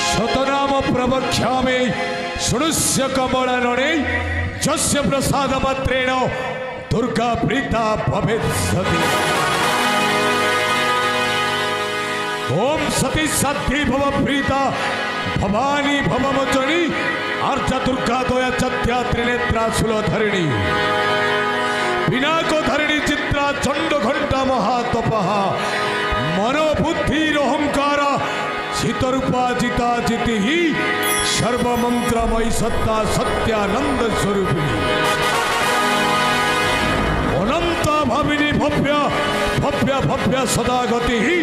शतनाम प्रवक्ष्यामि शृणुष्य कमलानने जस्य प्रसाद मात्रेण दुर्गा प्रीता भवेत् सती। ओम सती साध्वी भव प्रीता भवानी भवमोचनी अर्चा दुर्गा दया चत्या त्रिनेत्रा शूलधरिणी पिनाको धरिणी चित्रा चंड घंटा महातपहा मनोबुद्धि अहंकार चितरूपा जिता जिति ही सर्वमंत्रमयी सत्ता सत्यानंद स्वरूपिणी अनंत भाविनी भव्य भव्य भव्य सदा गति ही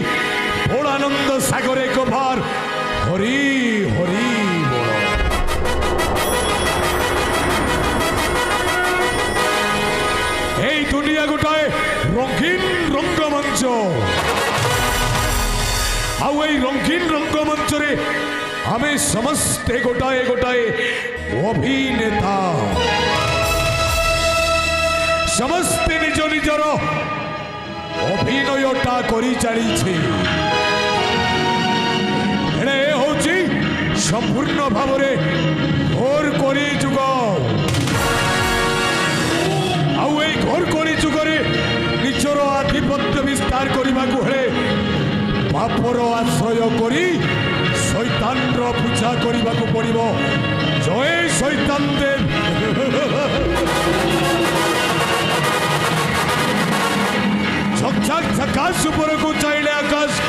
भोलानंद सागरे को भार हरि हरि बोल। दुनिया गोटाए रंगीन रंगमंच रंगीन रंगमंच आम समस्ते गोटाए गोटाए अभिनेता समस्ते निज निजर अभिनयटा करी चली संपूर्ण भाव घोर करी जुग घोर करी जुगरे निजर आधिपत्य विस्तार करने को हेले पापर आश्रय करी शैतान पूजा करने को पड़ो। जय शैतान देव। झकझक झकाश ऊपर को चाहिए आकाश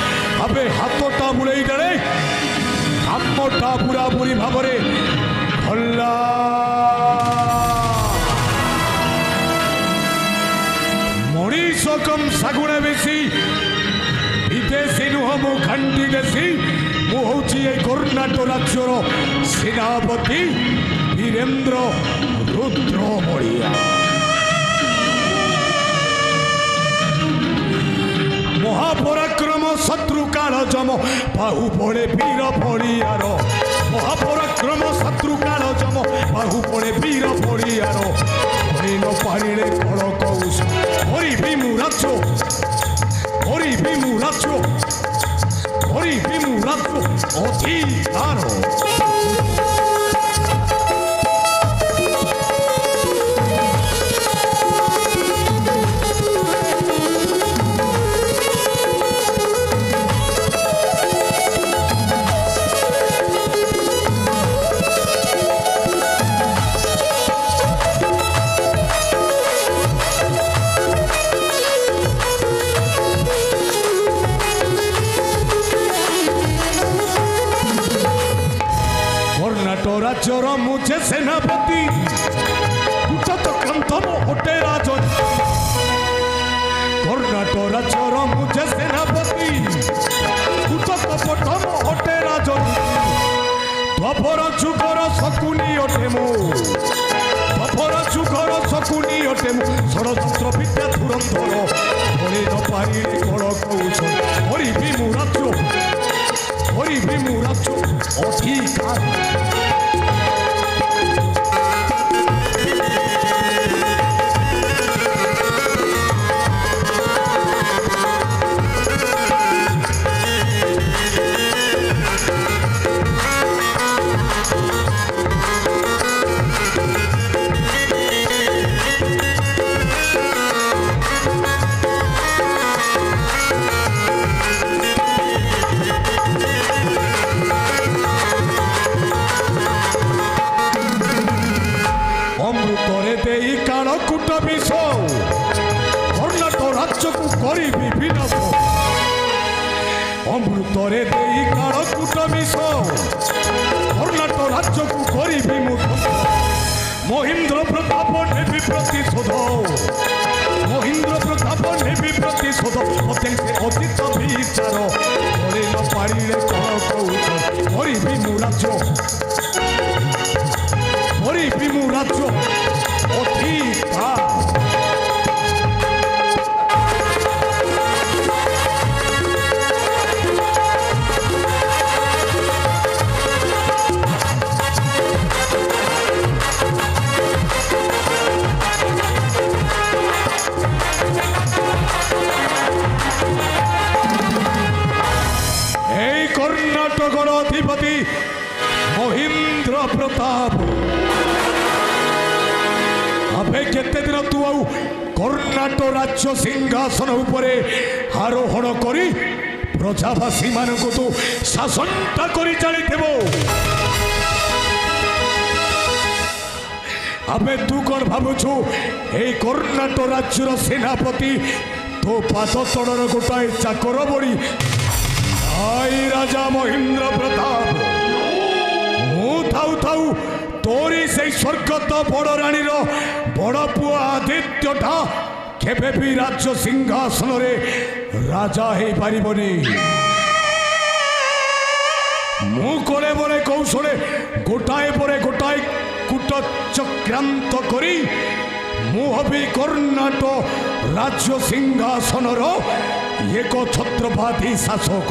अबे हाथटा बुलाई देले कामटा पूरा पूरी भाव भला मनीष कम सगुणे बेसी विदेशी नुह मु घंटी देसी मु हूँ कर्णाटक राज्यर सेनापति वीरेन्द्र रुद्र बड़िया महापराक्रम शत्रु काल जम बाहु पड़े वीर फड़ियार महापराक्रम शत्रु काल जम बाहु पड़े वीर फड़ियार न पारे कल कौश हरि भीमु राज्य हरि भीमु राज्य हरि भीमु राज्य अधिकार। राज्यर मुझे सेनापति होटे राजन कर्णाटक राज्यर मुझे सेनापति होटे राजन द्वापर जुगर शकुनी अटे मु द्वापर जुगर शकुनी अटे मु षड़यंत्र विद्या धुरंधर हरि न पारि कल कौश हरि भीमु राज्य हरि भीमु राज्य अधिकार। अमृतरे देई काल कूट विष कर्णाटक राज्य को करी महेन्द्र प्रताप नेबी प्रतिशोध महेन्द्र प्रताप नेबी प्रतिशोध अतीत विचार करे न पारे कल कौश हरि भीमु राज्य हरि भीमु राज्य अधिकार। कर्णाटकर अधिपति महेंद्र प्रताप अबे केते दिन तू आउ कर्णाटक राज्य सिंहासन उपरे आरोहण करी प्रजावासी मान को तू शासनटा करी चलीथेबो अबे तू कौन भावुछु ए कर्णाटक राज्यर सेनापति तो पाद तलर गोटाए चाकर बड़ी आई राजा महेंद्र प्रताप मु थाउ थाउ तोरी से स्वर्गत बड़ रानी बड़ पुआ आदित्यटा केबे भी राज्य सिंहासन रे राजा हे पारिबनी मु कोले बोले कौशले गोटाए परे गोटाए कूट चक्रांत करी मुहबी कर्णाटक राज्य सिंहासन एक छत्रपति शासक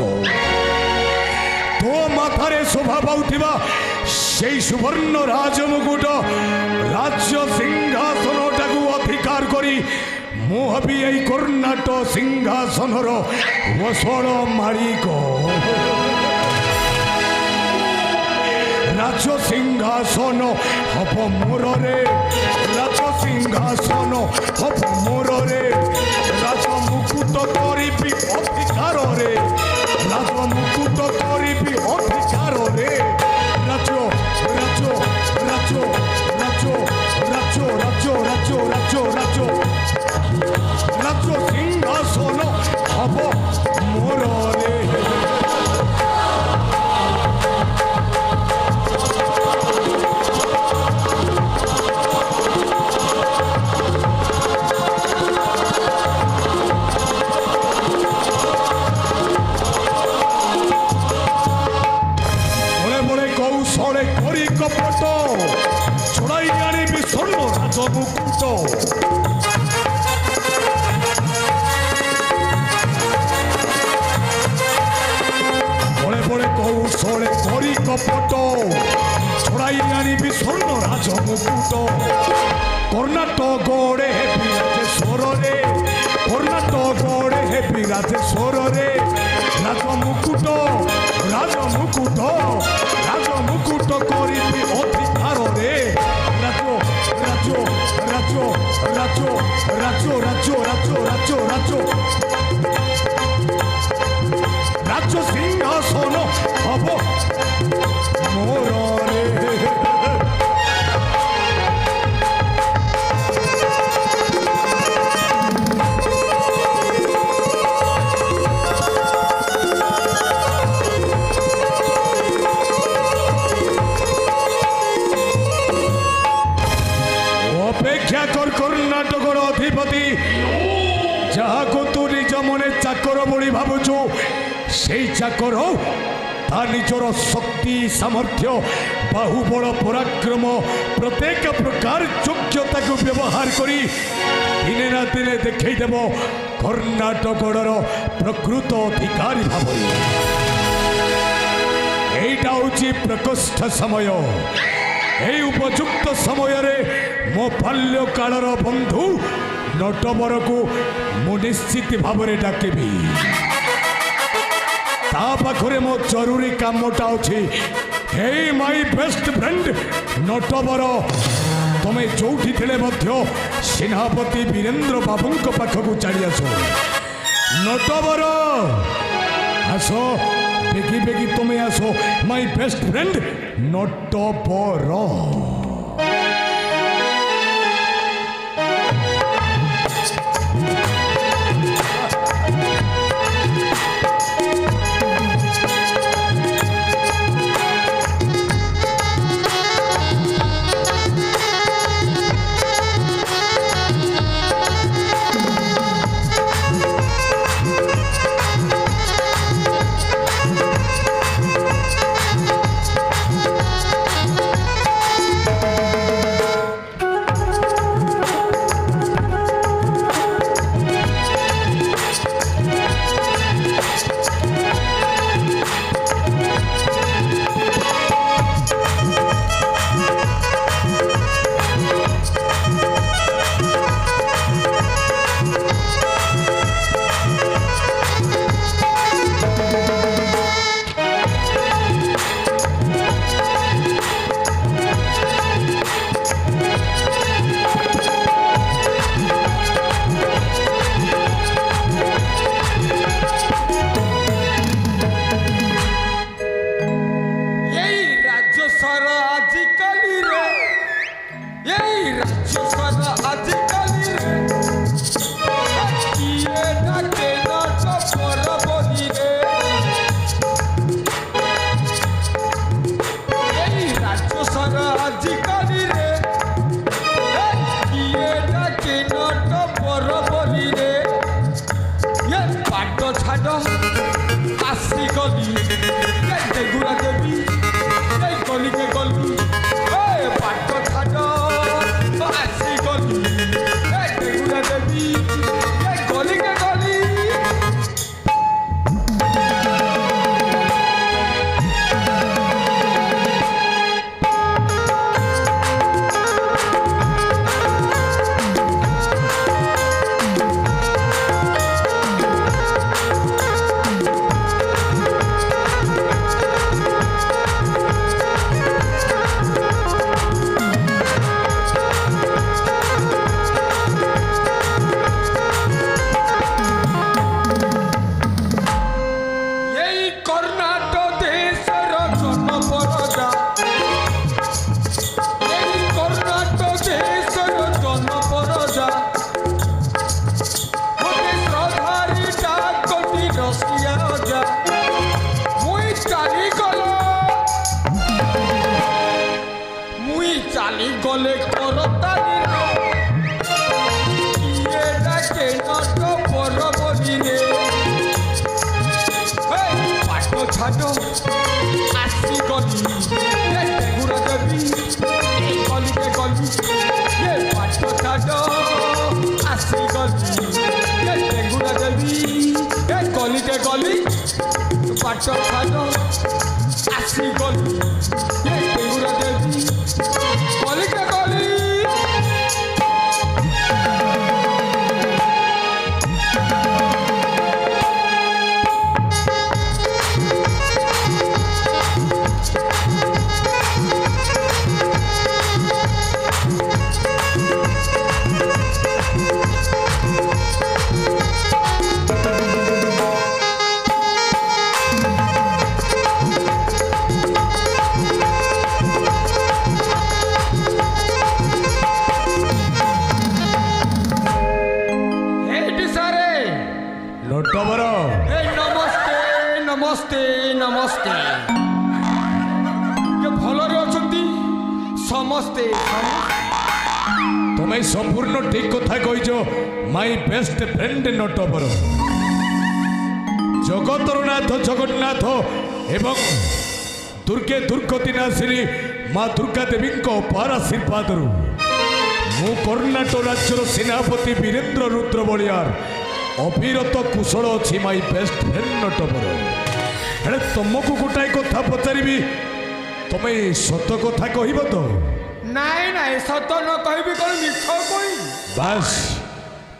तो माथारे शोभा पाउथिबा से सुवर्ण राजमुकुट राज्य सिंहासन टाकू अधिकार करी मुहबी ए कर्णाटक सिंहासन वसल मालिक राज्य सिंहासन हब मोर रे राज्य सिंहासन हब मोर रे राज मुकुट करिबी अधिकार रे राज मुकुट करिबी अधिकार रे राज्य राज्य राज्य राज्य राज्य राज्य राज्य राज्य राज्य राज्य सिंहासन हब मोर रे कपट छड़ाई आनी स्वर्ण राजमुकुट बड़े बड़े कौशले करी कपट छड़ाई आनी स्वर्ण राजमुकुट कर्णाटक गड़े विराजे स्वर रे कर्णाटक गड़े हे विराजे स्वर रे राजमुकुट राजमुकुट राजमुकुट करिबी अधिकार रे राज्य राज्य राज्य राज्य राज्य राज्य राज्य राज्य राज्य राज्य सिंहासन हब मोर रे कर्णाटकर अधिपति जहाँ को तू निज मने चाकर बोली भावुचु से चाकर ता निजर शक्ति सामर्थ्य बाहुबल पराक्रम प्रत्येक प्रकार योग्यता को व्यवहार करी दिने ना दिने देखदेव कर्णाटकर प्रकृत अधिकारी भाव एटा हूँ प्रकोष्ठ समय এই উপযুক্ত সময়ে মো বাল্য কালর বন্ধু নটবরকু মু নিশ্চিত ভাবে ডাকিবি তা পাখরে মো জরুরি কামটা আছে হে মাই বেস্ট ফ্রেন্ড নটবর তুমি যোউঠি থিলে মধ্য সেনাপতি বীরেন্দ্র বাবুঙ্ক পাখকু চালি আস নটবর আস बेगी बेगी तुम्हें आसो माय बेस्ट फ्रेंड नटबर गली गुरा देवी गली के गली पाठ छाड़ आसी गली गुरा देवी गली के गली गले करतानी किए डाके नट पर बलिले पाठ छाड़ आसी गली गुरा देवी गली के गली पाठ छाड़ आसी गली गुरा देवी गली के गली पाठ छाड़ आसी गली गुरा देवी गली के गली नटवर नमस्ते नमस्ते नमस्ते भलरे अछंती समस्ते तुम्हें संपूर्ण ठीक कथा कहीच माई बेस्ट फ्रेंड नटवर जगतर नाथ जगन्नाथ एवं दुर्गे दुर्गतिनाशिनी माँ दुर्गा देवी अपार आशीर्वाद मु कर्णाटक राज्यर सेनापति वीरेन्द्र रुद्र बलियार अविरत कुशल अच्छी माई बेस्ट फ्रेंड नटवर हेले तुमको गोटाए कथा पचारि तुम्हें सत कथा कह तो नाई नाई सत न कहबी कौन मिछ कही बास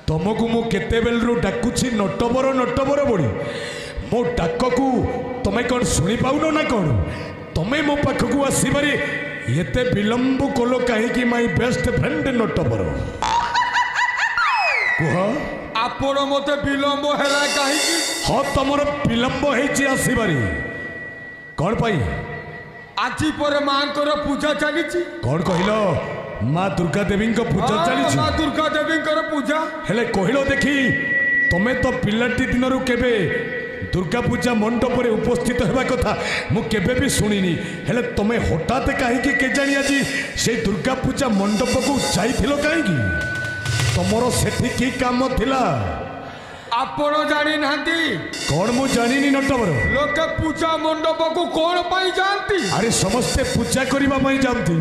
तुमको मु केते बेलरु डाकुछि नटवर नटवर बोली मो डाक को तुम्हें कौन शुणी पाउन ना कौन तुम्हें मो पाखक आसबार एते विलंब कल कहीं माई बेस्ट फ्रेंड नटवर कह आपण मत विलंब है कहीं हाँ तुमर विलंब होबारी कौन पाई आज पर माँ पूजा चली कौन कहल माँ दुर्गा देवी पूजा चली माँ दुर्गा देवी पूजा हेले कहल देखी तुम्हें तो पिलाटी दिन केबे दुर्गा पूजा मंडप रे उपस्थित होगा कथा मु केबे भी सुनिनी हेले तुम्हें हठात कहीं केजाणी आज से दुर्गा पूजा मंडप को जाइथिलो कहीं तुमर सेठी की काम थिला आपण जानी नांती कौन मु जानिनी नटवर लोक पूजा मंडप को कौन पाई जानती अरे समस्ते पूजा करबा पई जानती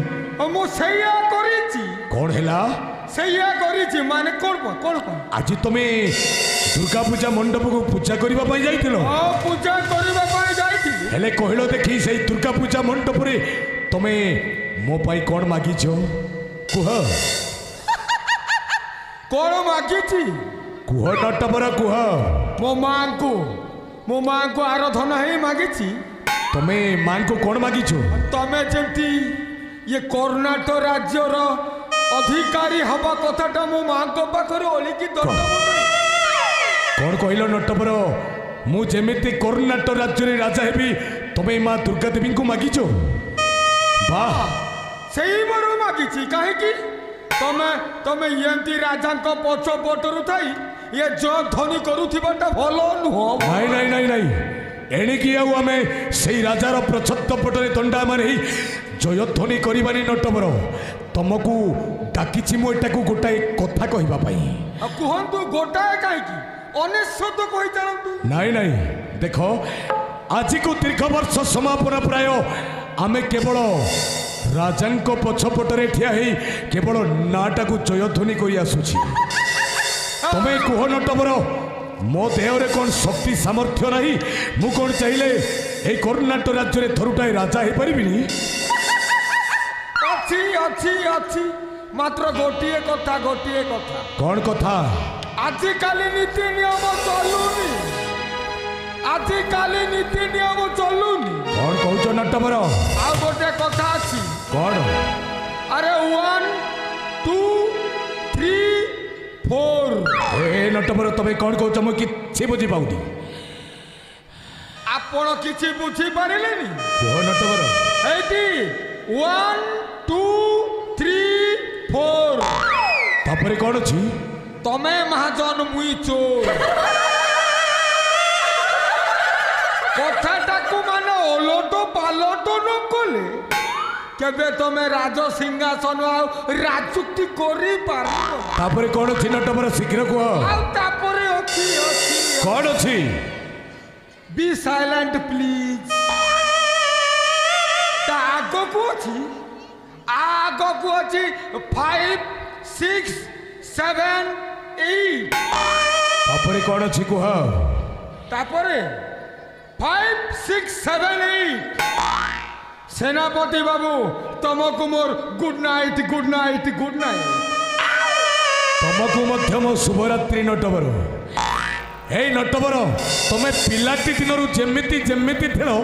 मु सैया करिछि कौन हैला सैया करिछि माने कौन आज तुम्हें दुर्गा पूजा मंडप को पूजा करबा पई जाइथिलो हां पूजा करबा पई जाइथिली हेले कहलो देखी से दुर्गा पूजा मंडप रे तुम्हें मो पाई कौन मागिछो कुह कौन मागिछि कुह नटवर कुह मो मां को आराधना ही मागिछि तुम्हें मां को कौन मागिछो तमे जेंती ये कर्णाटक राज्यर अधिकारी हवा कथाटा मो मां को पाखरे ओलिकी दंड कौन कहल नटवर मु जेमिति कर्णाटक राज्य राजा हेबी तुम्हें माँ दुर्गा देवी को मागिछो वाह सही मरु मागिछि काहे की तमे एमती राजा पछ पटरु थाई ये जो ध्वनि करुथिबाटा भलो नुह नहीं नहीं नहीं नहीं एणिकी आमे से राजार प्रछत्त पटरे दंडा मारे जयध्वनि करवानी नटवर तुमको डाकिछि मु एटाकू गोटाए कथा कहबा पई कहतु गोटाए कहीं अनेशत कही चलतु नहीं नहीं देख आज को दीर्घ वर्ष समापन प्राय आमे केवल राजांको पछपटरे ठिया ही केवल नाटा को जयध्वनि करी आसुछि तमे कुह नटवर मो देहरे कौन शक्ति सामर्थ्य नहीं मु कौन चाहिए ए कर्णाटक राज्य रे थरुटाए राजा हे परिबिनी अच्छी अच्छी अच्छी मात्र गोटिए कथा कौन कथा आजिकाली नीति नियम चलुनी आजिकाली नीति नियम चलुनी कौन कहूच नटवर आ गोटे कथा अच्छी कौन अरे 1 2 3 4 ए नटवर तमे कौन कहूच मु किछि बुझी पाउनी आपण किछि बुझी पारिलेनी कह नटवर एटी 1 2 3 4 तापरे कौन अछि तमे महाजन मुई चोर कथाटाकू माने ओलटो पालटो न कले केबे तमे राज सिंहासन आ राजयुक्ति करी पारबो तापरे कौन अछि नटवर शीघ्र कह आ तापरे अछि कौन अछि बी साइलेंट प्लीज ता आगो को अछि 5 6 7 8 तापरे कौन अछि कह तापरे 5 6 7 8 सेनापति बाबू तुमको मोर गुड नाइट तुमको मध्य मो शुभरात्रि नटवर हे नटवर तमे पिलाटी दिनरु जेमिति जेमिति थिलो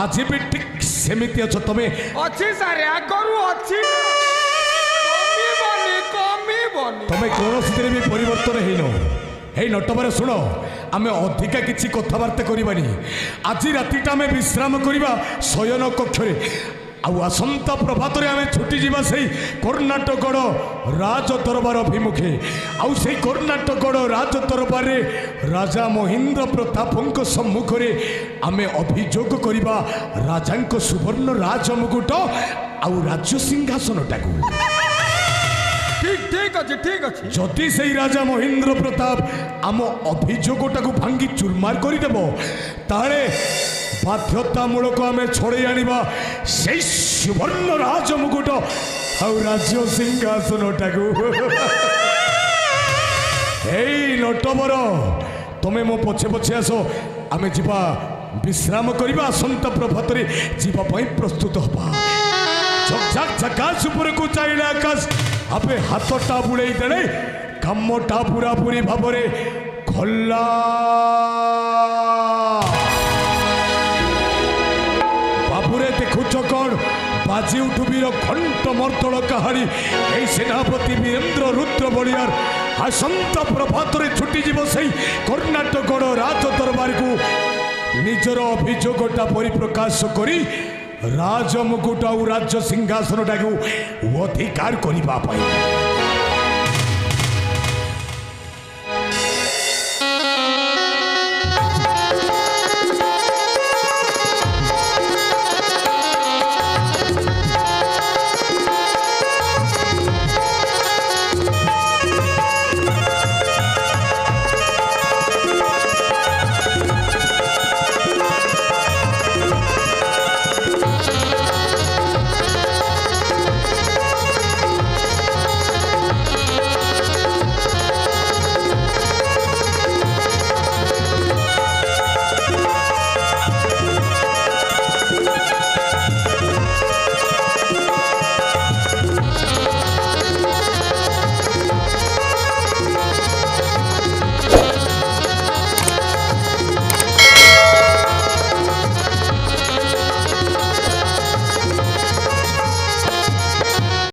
आज भी ठीक सेमिति अछ तमे अछि सारे आगरु अछि कमी बनी तमे कोनोसिरे भी परिवर्तन हेनो हे नटवर सुनो आमे अधिका किछि कथावार्ता करिबानी आज रातिटा आमे विश्राम करिबा शयन कक्षरे आउ आसंता प्रभातरे आमे छुटी जीवा सही कर्णाटकगढ़ राज दरबार अभिमुखे आउ सही कर्णाटकगढ़ राज दरबार रे राजा महेंद्र प्रतापंक सम्मुखरे आमे अभियोग करिबा राजांको सुवर्ण राजमुकुट आउ राज्य सिंहासनटाकू ठीक अच्छी जदि से राजा महेंद्र प्रताप आम अभियोगटाକୁ भांगी चुरमार करदेव ताले बाध्यतामूलक आम छड़े आनिबा से सुवर्ण राजमुकुट आउ राज्य सिंहासनटाକୁ हे नटवर तमे मो पछे पछे आस आमे जीवा विश्राम करबा आसंता प्रभातरे जीवा पई प्रस्तुत हबा झकझक झकास ऊपर को चाहिए आकाश आपे हाथटा बुड़े देले कामटा पूरा पूरी भावरे खल्ला बाबुरे देखुच कौन बाजी उठुबीर घंट मर्दल कहानी ए सेनापति वीरेंद्र रुद्र बलियार आसंता प्रभातरे छुटी जीव सही कर्णाटकगढ़ राज दरबार को निजर अभियोगटा परिप्रकाश करी राजमुकुट और राज्य सिंहासन टाकू अधिकार करने